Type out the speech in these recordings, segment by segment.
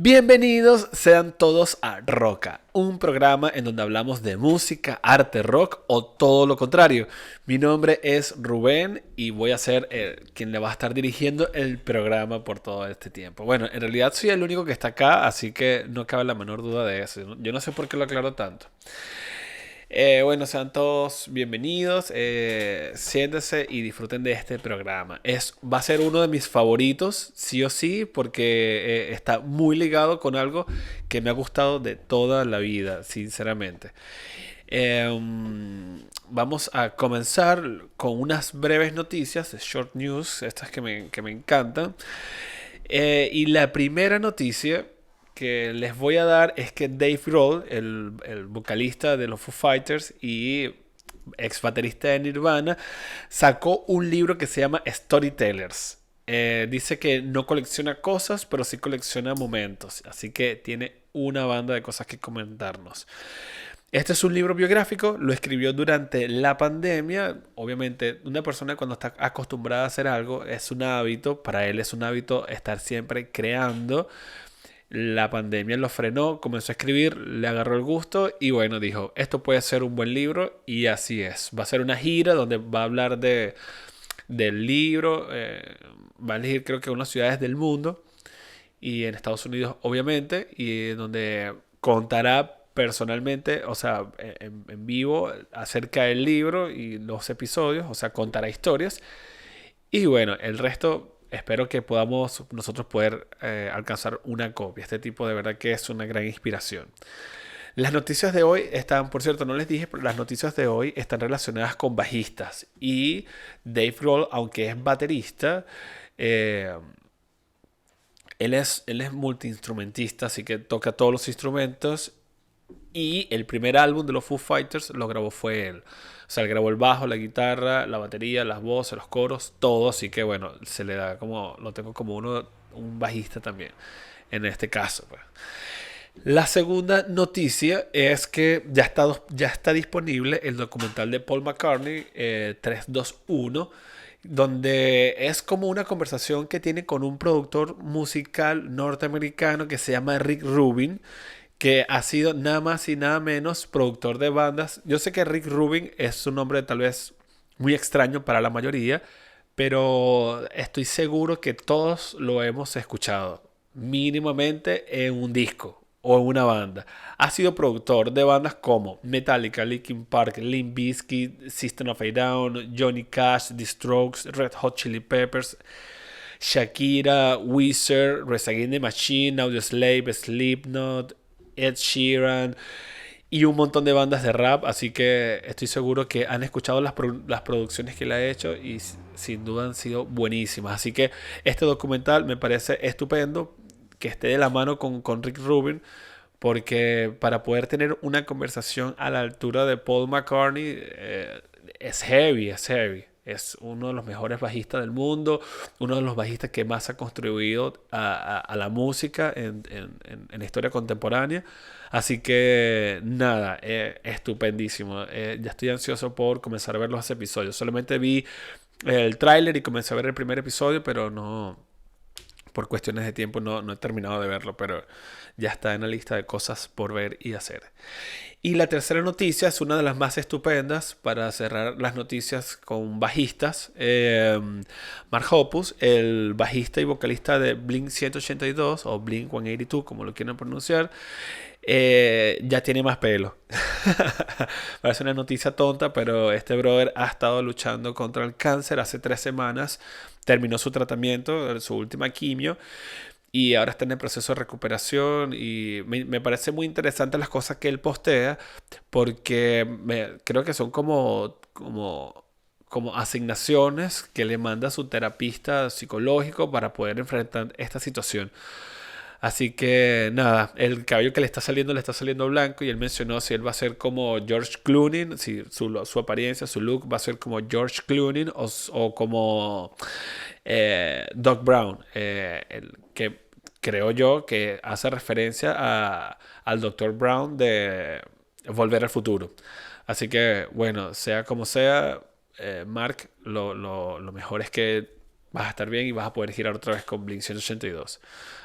Bienvenidos sean todos a Roca, un programa en donde hablamos de música, arte, rock o todo lo contrario. Mi nombre es Rubén y voy a ser quien le va a estar dirigiendo el programa por todo este tiempo. Bueno, en realidad soy el único que está acá, así que no cabe la menor duda de eso. Yo no sé por qué lo aclaro tanto. Bueno, sean todos bienvenidos, siéntense y disfruten de este programa. Va a ser uno de mis favoritos, sí o sí, porque está muy ligado con algo que me ha gustado de toda la vida, sinceramente. Vamos a comenzar con unas breves noticias, short news, estas que me encantan. Y la primera noticia que les voy a dar es que Dave Grohl, el vocalista de los Foo Fighters y ex baterista de Nirvana, sacó un libro que se llama Storytellers. Dice que no colecciona cosas, pero sí colecciona momentos. Así que tiene una banda de cosas que comentarnos. Este es un libro biográfico, lo escribió durante la pandemia. Obviamente, una persona cuando está acostumbrada a hacer algo es un hábito, para él es un hábito estar siempre creando. La pandemia lo frenó, comenzó a escribir, le agarró el gusto y bueno, dijo, esto puede ser un buen libro y así es. Va a ser una gira donde va a hablar del libro, va a elegir creo que unas ciudades del mundo y en Estados Unidos obviamente, y donde contará personalmente, o sea, en vivo acerca del libro y los episodios, o sea, contará historias. Y bueno, el resto espero que podamos nosotros poder alcanzar una copia. Este tipo de verdad que es una gran inspiración. Las noticias de hoy están, por cierto, no les dije, pero las noticias de hoy están relacionadas con bajistas. Y Dave Grohl, aunque es baterista, eh, él es multiinstrumentista, así que toca todos los instrumentos. Y el primer álbum de los Foo Fighters lo grabó fue él. O sea, él grabó el bajo, la guitarra, la batería, las voces, los coros, todo. Así que bueno, se le da como, lo tengo como un bajista también, en este caso, pues. La segunda noticia es que ya está disponible el documental de Paul McCartney, 321, donde es como una conversación que tiene con un productor musical norteamericano que se llama Rick Rubin, que ha sido nada más y nada menos productor de bandas. Yo sé que Rick Rubin es un nombre tal vez muy extraño para la mayoría, pero estoy seguro que todos lo hemos escuchado mínimamente en un disco o en una banda. Ha sido productor de bandas como Metallica, Linkin Park, Limp Bizkit, System of a Down, Johnny Cash, The Strokes, Red Hot Chili Peppers, Shakira, Weezer, Rage Against the Machine, Audioslave, Slipknot, Ed Sheeran y un montón de bandas de rap. Así que estoy seguro que han escuchado las producciones que él ha hecho y sin duda han sido buenísimas. Así que este documental me parece estupendo que esté de la mano con Rick Rubin, porque para poder tener una conversación a la altura de Paul McCartney es heavy, es heavy. Es uno de los mejores bajistas del mundo, uno de los bajistas que más ha contribuido a la música en la historia contemporánea. Así que nada, estupendísimo. Ya estoy ansioso por comenzar a ver los episodios. Solamente vi el tráiler y comencé a ver el primer episodio, pero no, por cuestiones de tiempo no he terminado de verlo, pero ya está en la lista de cosas por ver y hacer. Y la tercera noticia es una de las más estupendas para cerrar las noticias con bajistas. Mark Hoppus, el bajista y vocalista de Blink 182 o Blink 182, como lo quieran pronunciar, ya tiene más pelo. Parece una noticia tonta, pero este brother ha estado luchando contra el cáncer hace 3 semanas. Terminó su tratamiento, su última quimio, y ahora está en el proceso de recuperación. Y me parece muy interesante las cosas que él postea, porque creo que son como asignaciones que le manda su terapista psicológico para poder enfrentar esta situación. Así que nada, el cabello que le está saliendo blanco, y él mencionó si él va a ser como George Clooney, si su apariencia, su look va a ser como George Clooney o como Doc Brown, que creo yo que hace referencia al Doctor Brown de Volver al Futuro. Así que bueno, sea como sea, Mark, lo mejor es que vas a estar bien y vas a poder girar otra vez con Blink 182.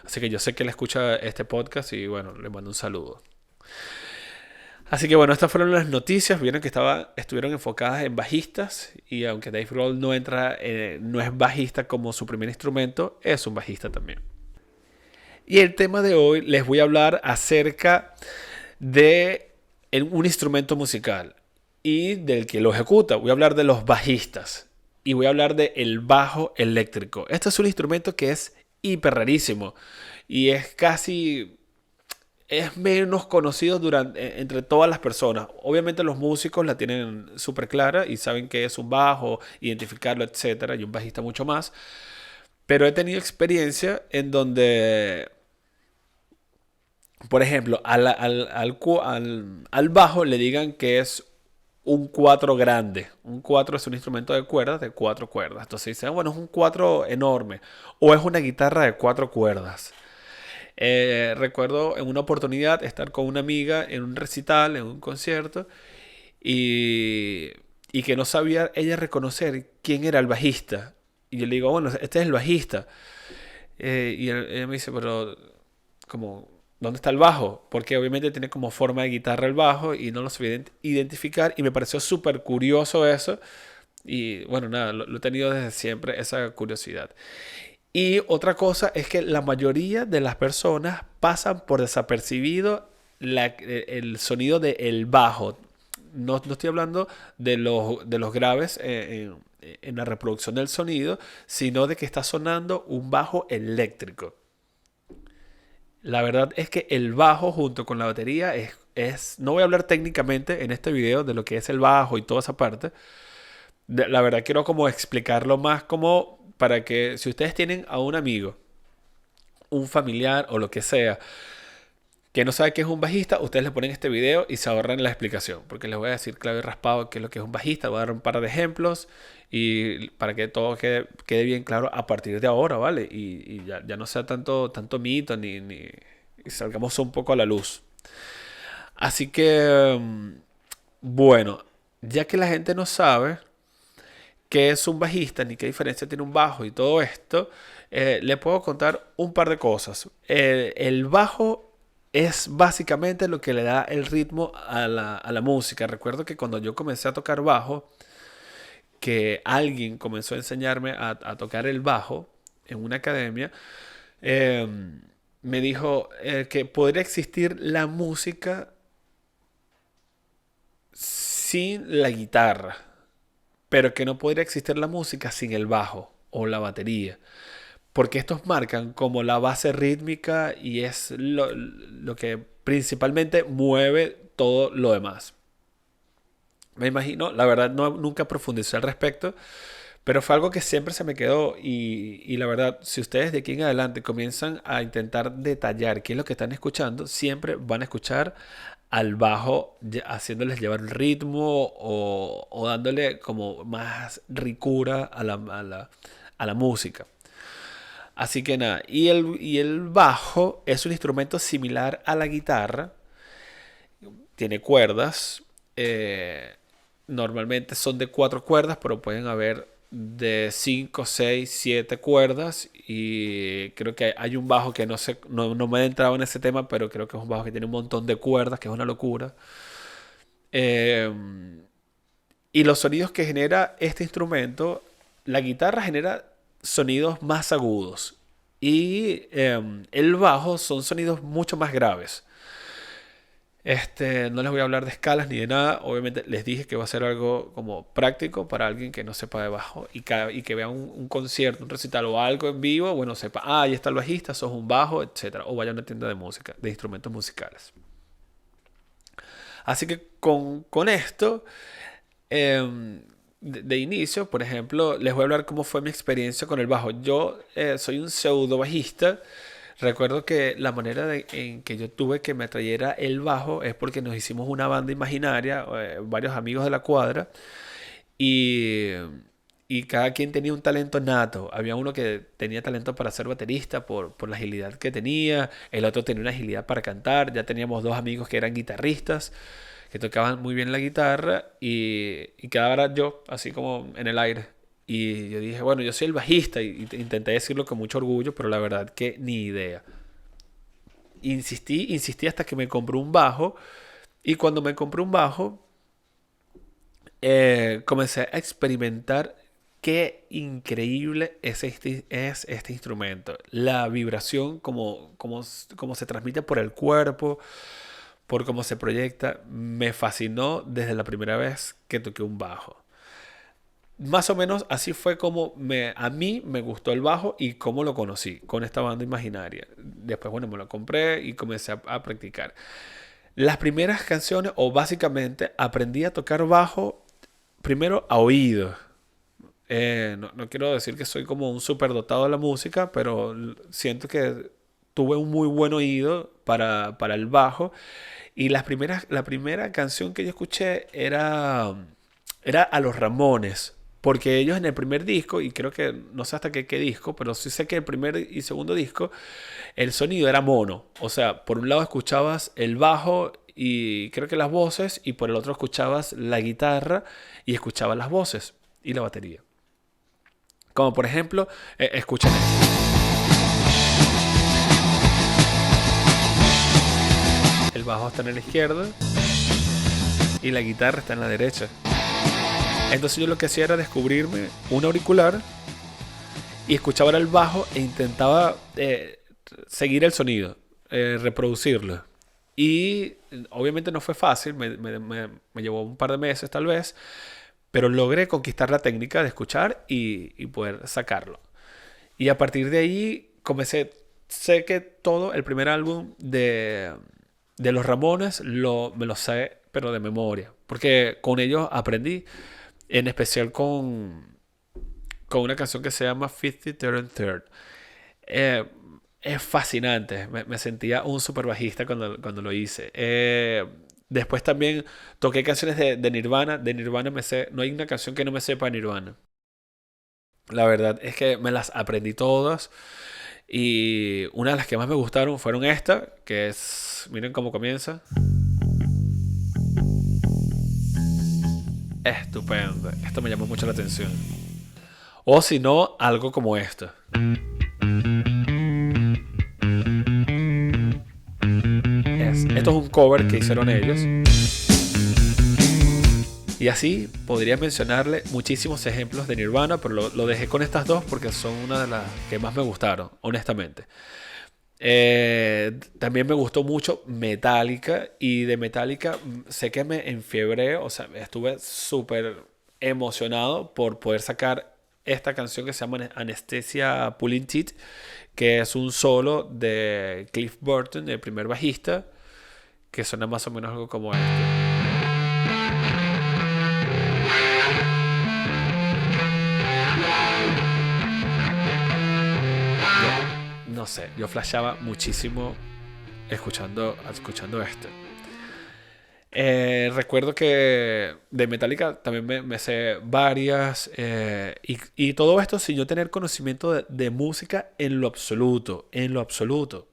Así que yo sé que él escucha este podcast y bueno, le mando un saludo. Así que bueno, estas fueron las noticias. Vieron que estuvieron enfocadas en bajistas y aunque Dave Grohl no es bajista como su primer instrumento, es un bajista también. Y el tema de hoy les voy a hablar acerca de un instrumento musical y del que lo ejecuta. Voy a hablar de los bajistas y voy a hablar del bajo eléctrico. Este es un instrumento que es hiper rarísimo y es menos conocido entre todas las personas. Obviamente los músicos la tienen súper clara y saben que es un bajo, identificarlo, etcétera, y un bajista mucho más. Pero he tenido experiencia en donde, por ejemplo, al bajo le digan que es un 4 grande. Un 4 es un instrumento de cuerdas de 4 cuerdas. Entonces dicen, bueno, es un 4 enorme. O es una guitarra de 4 cuerdas. Recuerdo en una oportunidad estar con una amiga en un recital, en un concierto, y, y que no sabía ella reconocer quién era el bajista. Y yo le digo, bueno, este es el bajista. Ella me dice, pero, como, ¿dónde está el bajo? Porque obviamente tiene como forma de guitarra el bajo y no lo sabía identificar. Y me pareció súper curioso eso. Y bueno, nada, lo he tenido desde siempre, esa curiosidad. Y otra cosa es que la mayoría de las personas pasan por desapercibido el sonido del bajo. No estoy hablando de los graves en la reproducción del sonido, sino de que está sonando un bajo eléctrico. La verdad es que el bajo junto con la batería no voy a hablar técnicamente en este video de lo que es el bajo y toda esa parte. La verdad quiero como explicarlo más como para que si ustedes tienen a un amigo, un familiar o lo que sea, que no sabe qué es un bajista, ustedes le ponen este video y se ahorran la explicación. Porque les voy a decir clave y raspado qué es lo que es un bajista. Voy a dar un par de ejemplos y para que todo quede bien claro a partir de ahora, ¿vale? Y ya no sea tanto mito y salgamos un poco a la luz. Así que, bueno, ya que la gente no sabe qué es un bajista ni qué diferencia tiene un bajo y todo esto, le puedo contar un par de cosas. El bajo es básicamente lo que le da el ritmo a la música. Recuerdo que cuando yo comencé a tocar bajo, que alguien comenzó a enseñarme a tocar el bajo en una academia, eh, me dijo que podría existir la música sin la guitarra, pero que no podría existir la música sin el bajo o la batería. Porque estos marcan como la base rítmica y es lo que principalmente mueve todo lo demás. Me imagino, la verdad nunca profundicé al respecto, pero fue algo que siempre se me quedó y la verdad, si ustedes de aquí en adelante comienzan a intentar detallar qué es lo que están escuchando, siempre van a escuchar al bajo haciéndoles llevar el ritmo o dándole como más ricura a la música. Así que nada, y el bajo es un instrumento similar a la guitarra, tiene cuerdas, eh, normalmente son de 4 cuerdas, pero pueden haber de 5, 6, 7 cuerdas. Y creo que hay un bajo que no sé, no me he entrado en ese tema, pero creo que es un bajo que tiene un montón de cuerdas, que es una locura. Eh, y los sonidos que genera este instrumento, la guitarra genera sonidos más agudos. Y el bajo son sonidos mucho más graves. No les voy a hablar de escalas ni de nada. Obviamente les dije que va a ser algo como práctico para alguien que no sepa de bajo y que vea un concierto, un recital o algo en vivo. Bueno, sepa, ahí está el bajista, sos un bajo, etcétera. O vaya a una tienda de música, de instrumentos musicales. Así que con esto, de inicio, por ejemplo, les voy a hablar cómo fue mi experiencia con el bajo. Yo soy un pseudo bajista. Recuerdo que la manera en que yo tuve que me atrayera el bajo es porque nos hicimos una banda imaginaria, varios amigos de la cuadra, y, y cada quien tenía un talento nato. Había uno que tenía talento para ser baterista por la agilidad que tenía, el otro tenía una agilidad para cantar, ya teníamos dos amigos que eran guitarristas, que tocaban muy bien la guitarra, y quedaba yo así como en el aire. Y yo dije, bueno, yo soy el bajista y intenté decirlo con mucho orgullo, pero la verdad que ni idea. Insistí hasta que me compré un bajo y cuando me compré un bajo comencé a experimentar qué increíble es este instrumento. La vibración, como se transmite por el cuerpo, por cómo se proyecta, me fascinó desde la primera vez que toqué un bajo. Más o menos así fue como a mí me gustó el bajo y cómo lo conocí con esta banda imaginaria. Después, bueno, me lo compré y comencé a practicar. Las primeras canciones, o básicamente aprendí a tocar bajo primero a oído. No quiero decir que soy como un superdotado de la música, pero siento que tuve un muy buen oído para el bajo. Y la primera canción que yo escuché era a los Ramones. Porque ellos en el primer disco, y creo que no sé hasta qué disco, pero sí sé que el primer y segundo disco, el sonido era mono. O sea, por un lado escuchabas el bajo y creo que las voces, y por el otro escuchabas la guitarra y escuchabas las voces y la batería. Como por ejemplo, escuchen esto. El bajo está en la izquierda y la guitarra está en la derecha. Entonces yo lo que hacía era descubrirme un auricular y escuchaba el bajo e intentaba seguir el sonido, reproducirlo. Y obviamente no fue fácil, me llevó un par de meses tal vez, pero logré conquistar la técnica de escuchar y poder sacarlo. Y a partir de ahí sé que todo el primer álbum de los Ramones me lo sé, pero de memoria, porque con ellos aprendí, en especial con una canción que se llama 50 Third and Third. Eh, es fascinante. Me sentía un super bajista cuando lo hice. Después también toqué canciones de Nirvana. De Nirvana no hay una canción que no me sepa de Nirvana. La verdad es que me las aprendí todas. Y una de las que más me gustaron fueron esta, que es, miren cómo comienza. Estupendo. Esto me llamó mucho la atención. O si no, algo como esto. Esto es un cover que hicieron ellos. Y así podría mencionarle muchísimos ejemplos de Nirvana, pero lo dejé con estas dos porque son una de las que más me gustaron, honestamente. También me gustó mucho Metallica, y de Metallica sé que me enfiebré, o sea, estuve súper emocionado por poder sacar esta canción que se llama Anesthesia Pulling Teeth, que es un solo de Cliff Burton, el primer bajista, que suena más o menos algo como este. No sé, yo flashaba muchísimo escuchando esto. Recuerdo que de Metallica también me sé varias, y todo esto sin yo tener conocimiento de música en lo absoluto, en lo absoluto.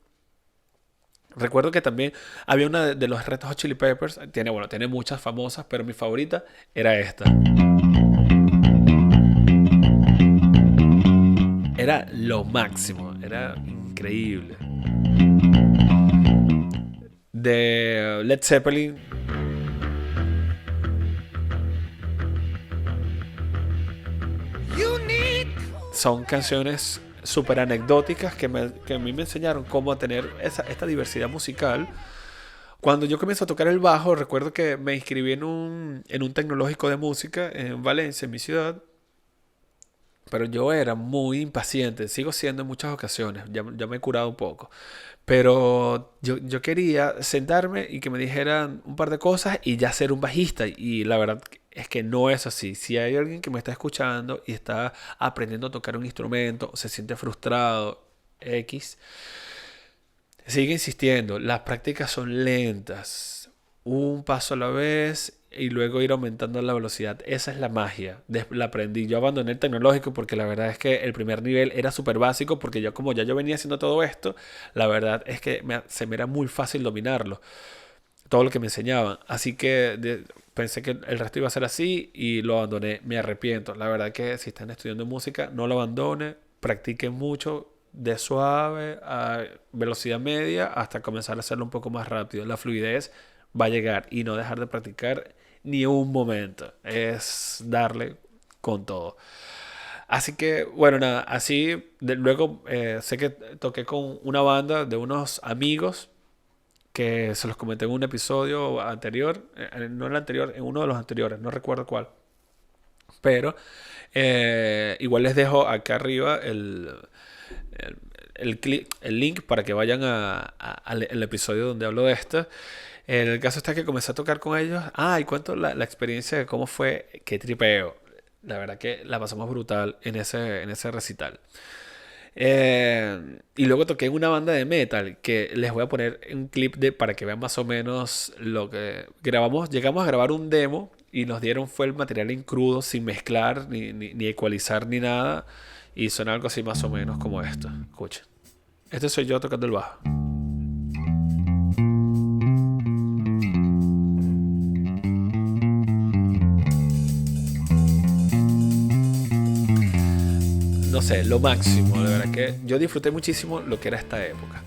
Recuerdo que también había una de los Red Hot Chili Peppers, tiene muchas famosas, pero mi favorita era esta. Era lo máximo, era increíble. De Led Zeppelin. Son canciones súper anecdóticas que a mí me enseñaron cómo tener esta diversidad musical. Cuando yo comencé a tocar el bajo, recuerdo que me inscribí en un tecnológico de música en Valencia, en mi ciudad. Pero yo era muy impaciente, sigo siendo en muchas ocasiones, ya me he curado un poco. Pero yo quería sentarme y que me dijeran un par de cosas y ya ser un bajista. Y la verdad es que no es así. Si hay alguien que me está escuchando y está aprendiendo a tocar un instrumento, se siente frustrado, X, sigue insistiendo. Las prácticas son lentas, un paso a la vez y luego ir aumentando la velocidad. Esa es la magia. La aprendí. Yo abandoné el tecnológico porque la verdad es que el primer nivel era súper básico, porque como ya yo venía haciendo todo esto, la verdad es que se me era muy fácil dominarlo. todo lo que me enseñaban. Así que pensé que el resto iba a ser así y lo abandoné. Me arrepiento. La verdad que si están estudiando música, no lo abandonen. Practiquen mucho de suave a velocidad media hasta comenzar a hacerlo un poco más rápido. La fluidez va a llegar y no dejar de practicar ni un momento. Es darle con todo. Así que, bueno, nada, así luego sé que toqué con una banda de unos amigos que se los comenté en un episodio anterior, no en el anterior, en uno de los anteriores, no recuerdo cuál. Pero igual les dejo acá arriba el, el link para que vayan al episodio donde hablo de esto. El caso está que comencé a tocar con ellos. Y cuento la experiencia de cómo fue, qué tripeo. La verdad que la pasamos brutal en ese recital. Y luego toqué en una banda de metal que les voy a poner un clip para que vean más o menos lo que grabamos. Llegamos a grabar un demo y nos dieron fue el material en crudo, sin mezclar, ni ecualizar, ni nada. Y suena algo así más o menos como esto. Escuchen. Este soy yo tocando el bajo. No sé, lo máximo, la verdad que yo disfruté muchísimo lo que era esta época.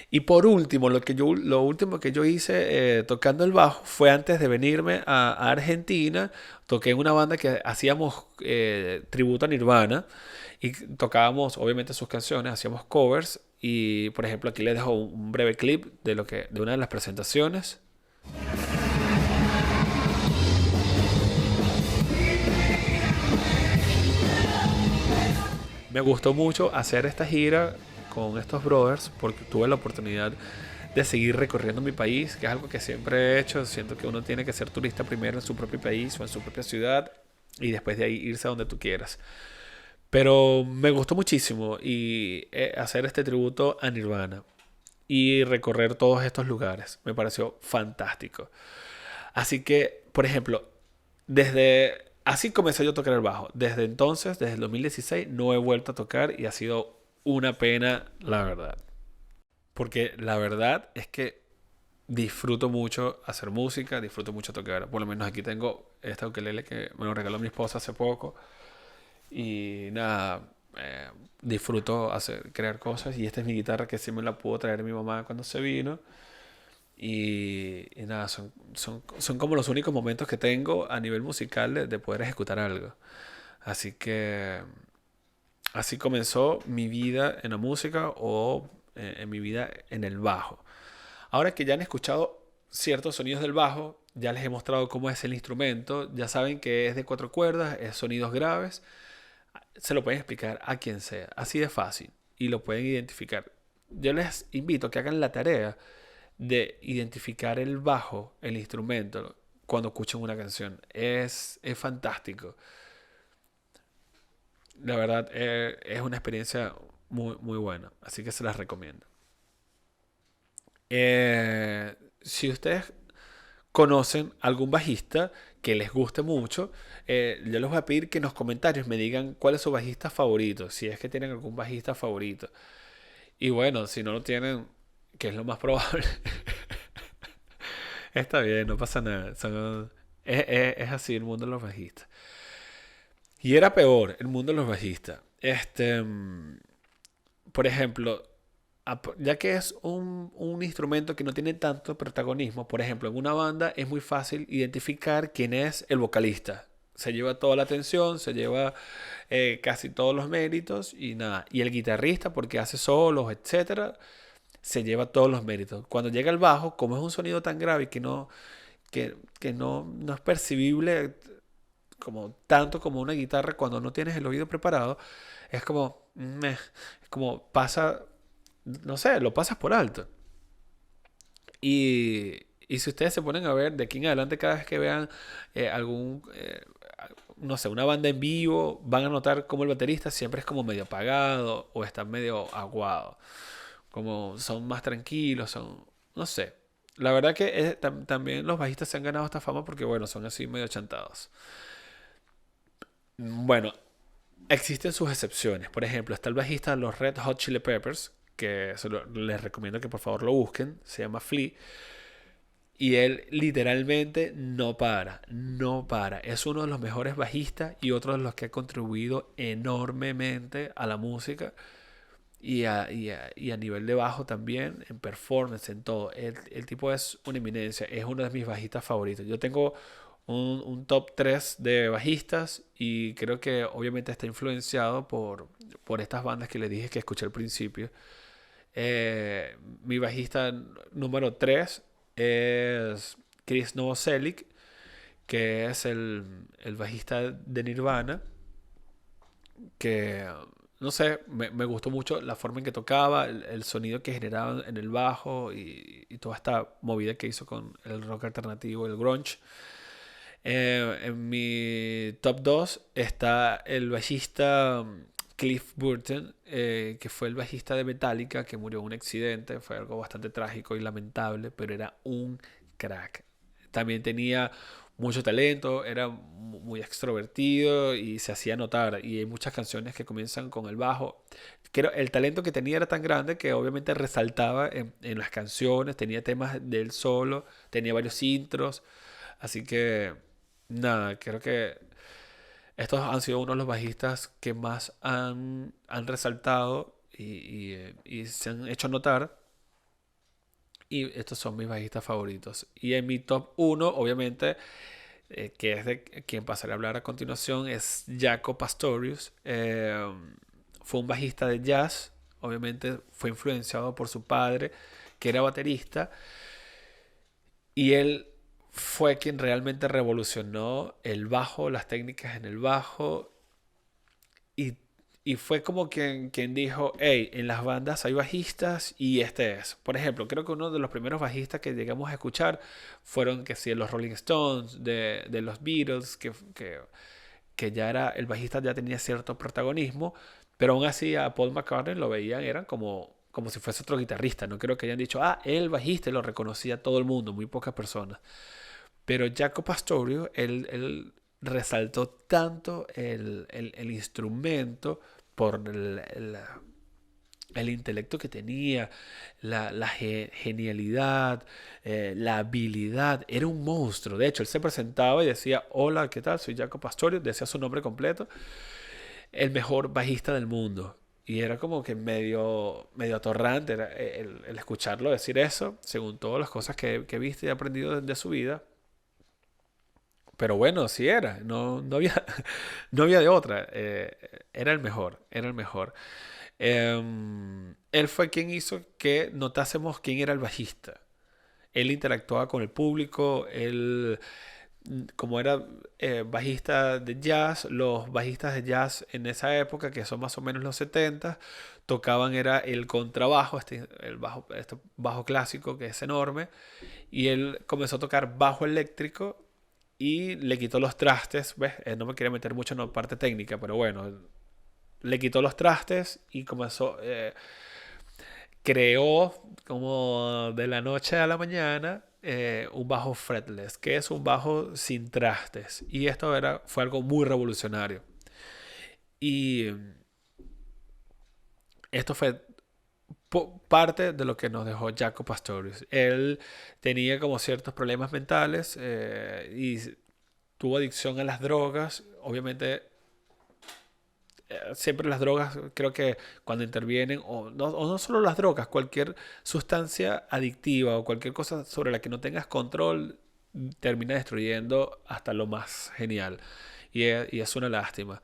Y por último, lo último que yo hice tocando el bajo fue antes de venirme a Argentina. Toqué en una banda que hacíamos tributo a Nirvana y tocábamos obviamente sus canciones, hacíamos covers. Y por ejemplo aquí les dejo un breve clip de una de las presentaciones. Me gustó mucho hacer esta gira con estos brothers porque tuve la oportunidad de seguir recorriendo mi país, que es algo que siempre he hecho. Siento que uno tiene que ser turista primero en su propio país o en su propia ciudad y después de ahí irse a donde tú quieras. Pero me gustó muchísimo y hacer este tributo a Nirvana y recorrer todos estos lugares. Me pareció fantástico. Así que, por ejemplo, así comencé yo a tocar el bajo. Desde entonces, desde el 2016, no he vuelto a tocar y ha sido una pena, la verdad. Porque la verdad es que disfruto mucho hacer música, disfruto mucho tocar. Por lo menos aquí tengo esta ukelele que me lo regaló mi esposa hace poco. Y nada, disfruto crear cosas. Y esta es mi guitarra que sí me la pudo traer mi mamá cuando se vino. Y nada, son como los únicos momentos que tengo a nivel musical de poder ejecutar algo. Así que así comenzó mi vida en la música o en mi vida en el bajo. Ahora que ya han escuchado ciertos sonidos del bajo, ya les he mostrado cómo es el instrumento, ya saben que es de cuatro cuerdas, es sonidos graves, se lo pueden explicar a quien sea, así de fácil, y lo pueden identificar. Yo les invito a que hagan la tarea de identificar el bajo, el instrumento, cuando escuchen una canción. Es fantástico. La verdad, es una experiencia muy, muy buena, así que se las recomiendo. Si ustedes conocen algún bajista que les guste mucho, yo les voy a pedir que en los comentarios me digan cuál es su bajista favorito, si es que tienen algún bajista favorito. Y bueno, si no lo tienen, que es lo más probable, está bien, no pasa nada. Es así el mundo de los bajistas. Y era peor el mundo de los bajistas. Por ejemplo, ya que es un instrumento que no tiene tanto protagonismo, por ejemplo, en una banda es muy fácil identificar quién es el vocalista. Se lleva toda la atención, se lleva casi todos los méritos y nada. Y el guitarrista, porque hace solos, etcétera, se lleva todos los méritos. Cuando llega el bajo, como es un sonido tan grave que no es percibible como tanto como una guitarra cuando no tienes el oído preparado, es como, meh, es como pasa, no sé, lo pasas por alto. Y si ustedes se ponen a ver de aquí en adelante, cada vez que vean no sé, una banda en vivo, van a notar como el baterista siempre es como medio apagado o está medio aguado, como son más tranquilos, no sé. La verdad que también los bajistas se han ganado esta fama porque, bueno, son así medio chantados. Bueno, existen sus excepciones. Por ejemplo, está el bajista de los Red Hot Chili Peppers, que les recomiendo que por favor lo busquen. Se llama Flea. Y él literalmente no para, no para. Es uno de los mejores bajistas y otro de los que ha contribuido enormemente a la música y a nivel de bajo también, en performance, en todo. El tipo es una eminencia, es uno de mis bajistas favoritos. Yo tengo un top 3 de bajistas y creo que obviamente está influenciado por estas bandas que les dije que escuché al principio. Mi bajista número 3 es Chris Novoselic, que es el bajista de Nirvana, que no sé, me gustó mucho la forma en que tocaba, el sonido que generaba en el bajo y toda esta movida que hizo con el rock alternativo, el grunge. En mi top 2 está el bajista Cliff Burton, que fue el bajista de Metallica, que murió en un accidente. Fue algo bastante trágico y lamentable, pero era un crack. También tenía mucho talento, era muy extrovertido y se hacía notar. Y hay muchas canciones que comienzan con el bajo. Creo, el talento que tenía era tan grande que obviamente resaltaba en las canciones, tenía temas del solo, tenía varios intros. Así que, nada, creo que estos han sido uno de los bajistas que más han resaltado y se han hecho notar. Y estos son mis bajistas favoritos. Y en mi top uno obviamente, que es de quien pasaré a hablar a continuación, es Jaco Pastorius. Fue un bajista de jazz. Obviamente fue influenciado por su padre, que era baterista. Y él fue quien realmente revolucionó el bajo, las técnicas en el bajo. Y, y fue como quien dijo, hey, en las bandas hay bajistas y este es. Por ejemplo, creo que uno de los primeros bajistas que llegamos a escuchar fueron que sí, los Rolling Stones, de los Beatles, que ya era, el bajista ya tenía cierto protagonismo, pero aún así a Paul McCartney lo veían, eran como si fuese otro guitarrista. No creo que hayan dicho, ah, el bajista, y lo reconocía todo el mundo, muy pocas personas. Pero Jaco Pastorio, él resaltó tanto el instrumento por el intelecto que tenía, la genialidad, la habilidad. Era un monstruo. De hecho, él se presentaba y decía, hola, ¿qué tal? Soy Jaco Pastorio, decía su nombre completo, el mejor bajista del mundo. Y era como que medio atorrante era el escucharlo decir eso, según todas las cosas que he visto y he aprendido de su vida. Pero bueno, sí era, no había, no había de otra. Era el mejor, era el mejor. Él fue quien hizo que notásemos quién era el bajista. Él interactuaba con el público, él, como era bajista de jazz, los bajistas de jazz en esa época, que son más o menos los 70, tocaban era el contrabajo, el bajo, este bajo clásico que es enorme, y él comenzó a tocar bajo eléctrico y le quitó los trastes, ¿ves? No me quería meter mucho en la parte técnica, pero bueno, le quitó los trastes y comenzó, creó como de la noche a la mañana un bajo fretless, que es un bajo sin trastes. Y esto fue algo muy revolucionario. Y esto fue parte de lo que nos dejó Jaco Pastorius. Él tenía como ciertos problemas mentales y tuvo adicción a las drogas. Obviamente, siempre las drogas, creo que cuando intervienen, o no solo las drogas, cualquier sustancia adictiva o cualquier cosa sobre la que no tengas control, termina destruyendo hasta lo más genial. Y es una lástima.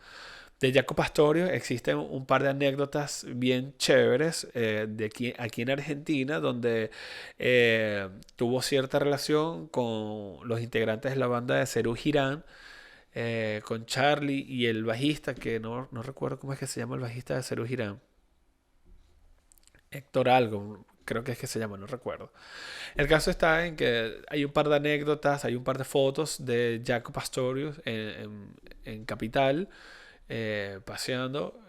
De Jaco Pastorio existen un par de anécdotas bien chéveres de aquí en Argentina, donde tuvo cierta relación con los integrantes de la banda de Serú Girán, con Charlie y el bajista, que no recuerdo cómo es que se llama el bajista de Serú Girán. Héctor algo, creo que es que se llama, no recuerdo. El caso está en que hay un par de anécdotas, hay un par de fotos de Jaco Pastorius en Capital, paseando.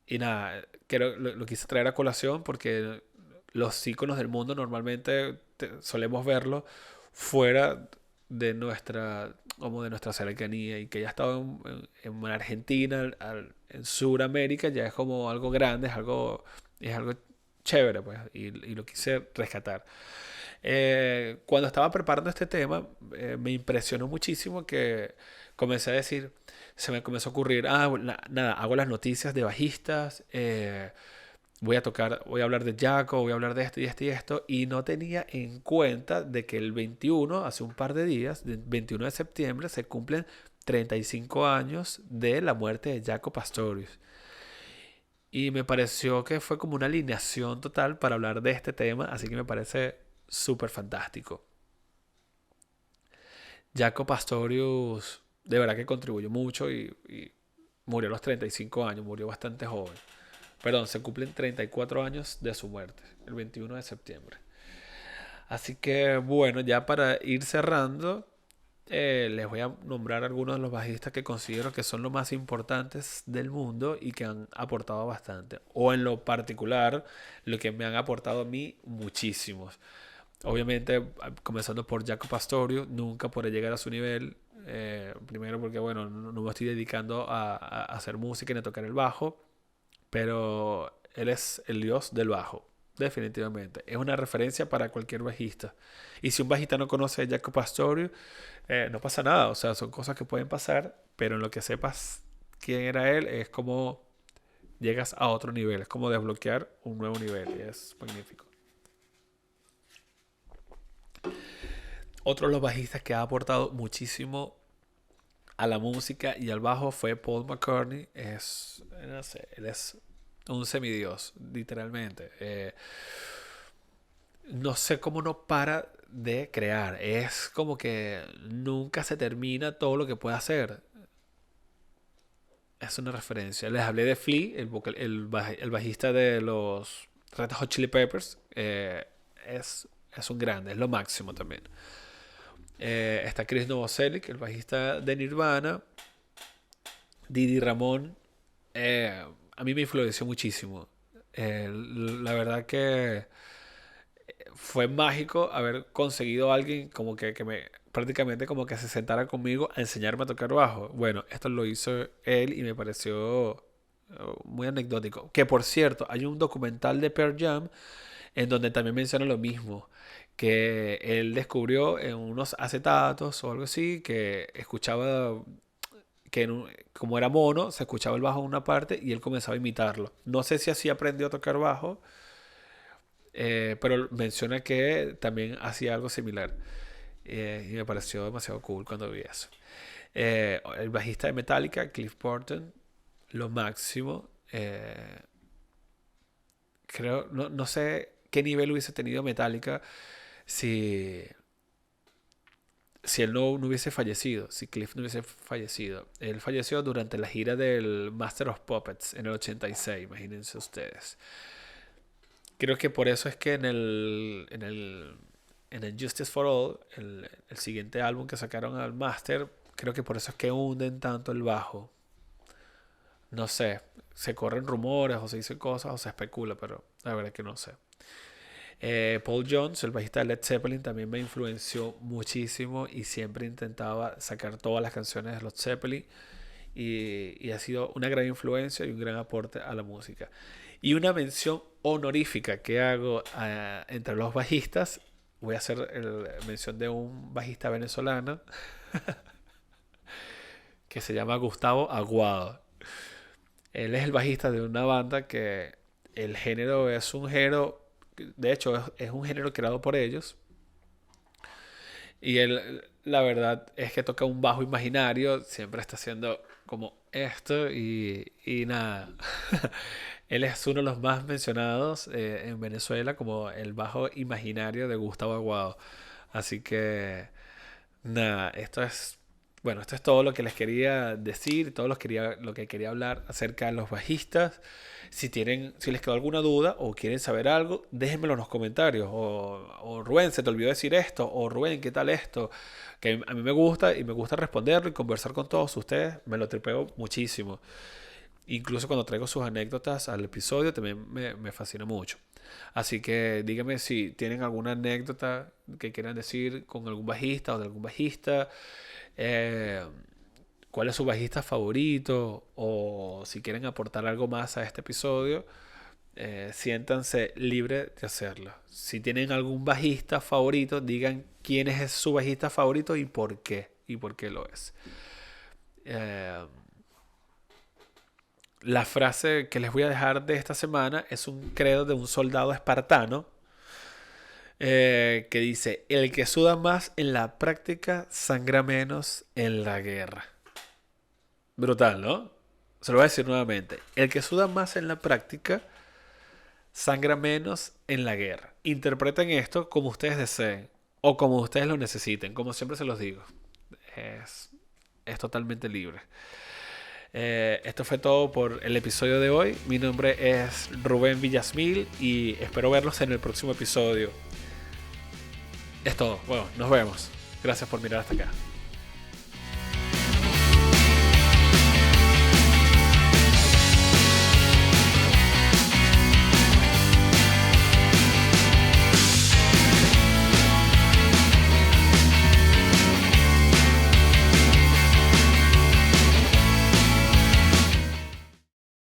Y nada, lo quise traer a colación porque los íconos del mundo normalmente solemos verlos fuera de nuestra cercanía, y que ya estado en Argentina, en Sudamérica, ya es como algo grande, es algo chévere, pues, y lo quise rescatar. Cuando estaba preparando este tema, me impresionó muchísimo que comencé a decir, se me comenzó a ocurrir, nada, hago las noticias de bajistas, voy a hablar de Jaco, voy a hablar de esto y esto y esto, y no tenía en cuenta de que el 21, hace un par de días, el 21 de septiembre, se cumplen 35 años de la muerte de Jaco Pastorius. Y me pareció que fue como una alineación total para hablar de este tema, así que me parece súper fantástico. Jaco Pastorius de verdad que contribuyó mucho y murió a los 35 años, murió bastante joven. Perdón, se cumplen 34 años de su muerte, el 21 de septiembre. Así que bueno, ya para ir cerrando, les voy a nombrar algunos de los bajistas que considero que son los más importantes del mundo y que han aportado bastante. O en lo particular, lo que me han aportado a mí muchísimos. Obviamente, comenzando por Jaco Pastorius, nunca podré llegar a su nivel. Primero porque, bueno, no me estoy dedicando a hacer música ni a tocar el bajo, pero él es el dios del bajo, definitivamente. Es una referencia para cualquier bajista. Y si un bajista no conoce a Jaco Pastorius, no pasa nada. O sea, son cosas que pueden pasar, pero en lo que sepas quién era él, es como llegas a otro nivel. Es como desbloquear un nuevo nivel y es magnífico. Otro de los bajistas que ha aportado muchísimo a la música y al bajo fue Paul McCartney. No sé, él es un semidios, literalmente. No sé cómo no para de crear. Es como que nunca se termina todo lo que puede hacer. Es una referencia. Les hablé de Flea, el bajista de los Red Hot Chili Peppers. Es un grande, es lo máximo también. Está Chris Novoselic, el bajista de Nirvana. Didi Ramón, a mí me influenció muchísimo. La verdad que fue mágico haber conseguido a alguien como que me prácticamente como que se sentara conmigo a enseñarme a tocar bajo. Bueno, esto lo hizo él y me pareció muy anecdótico. Que por cierto, hay un documental de Pearl Jam en donde también menciona lo mismo, que él descubrió en unos acetatos o algo así, que escuchaba que como era mono, se escuchaba el bajo en una parte y él comenzaba a imitarlo. No sé si así aprendió a tocar bajo, pero menciona que también hacía algo similar. Y me pareció demasiado cool cuando vi eso. El bajista de Metallica, Cliff Burton, lo máximo. Creo, no sé qué nivel hubiese tenido Metallica si, si él no hubiese fallecido, si Cliff no hubiese fallecido. Él falleció durante la gira del Master of Puppets en el 86, imagínense ustedes. Creo que por eso es que en el Justice for All, el siguiente álbum que sacaron al Master, creo que por eso es que hunden tanto el bajo. No sé, se corren rumores o se dicen cosas o se especula, pero la verdad es que no sé. Paul Jones, el bajista de Led Zeppelin, también me influenció muchísimo y siempre intentaba sacar todas las canciones de Led Zeppelin y ha sido una gran influencia y un gran aporte a la música. Y una mención honorífica que hago entre los bajistas, voy a hacer mención de un bajista venezolano que se llama Gustavo Aguado. Él es el bajista de una banda que el género es un género, de hecho es un género creado por ellos. Y él, la verdad es que toca un bajo imaginario, siempre está haciendo como esto y nada. Él es uno de los más mencionados en Venezuela como el bajo imaginario de Gustavo Aguado. Así que nada, esto es todo lo que les quería decir, lo que quería hablar acerca de los bajistas. Si les quedó alguna duda o quieren saber algo, déjenmelo en los comentarios. O Rubén, se te olvidó decir esto. O Rubén, ¿qué tal esto? Que a mí me gusta y me gusta responderlo y conversar con todos ustedes. Me lo tripeo muchísimo. Incluso cuando traigo sus anécdotas al episodio también me fascina mucho. Así que díganme si tienen alguna anécdota que quieran decir con algún bajista o de algún bajista. Eh, ¿Cuál es su bajista favorito? O si quieren aportar algo más a este episodio, Siéntanse libres de hacerlo. Si tienen algún bajista favorito, digan quién es su bajista favorito y por qué. Y por qué lo es. Eh, la frase que les voy a dejar de esta semana es un credo de un soldado espartano que dice: el que suda más en la práctica sangra menos en la guerra. Brutal, ¿no? Se lo voy a decir nuevamente. El que suda más en la práctica sangra menos en la guerra. Interpreten esto como ustedes deseen o como ustedes lo necesiten. Como siempre se los digo. Es, es totalmente libre. Esto fue todo por el episodio de hoy. Mi nombre es Rubén Villasmil y espero verlos en el próximo episodio. Es todo. Bueno, nos vemos. Gracias por mirar hasta acá.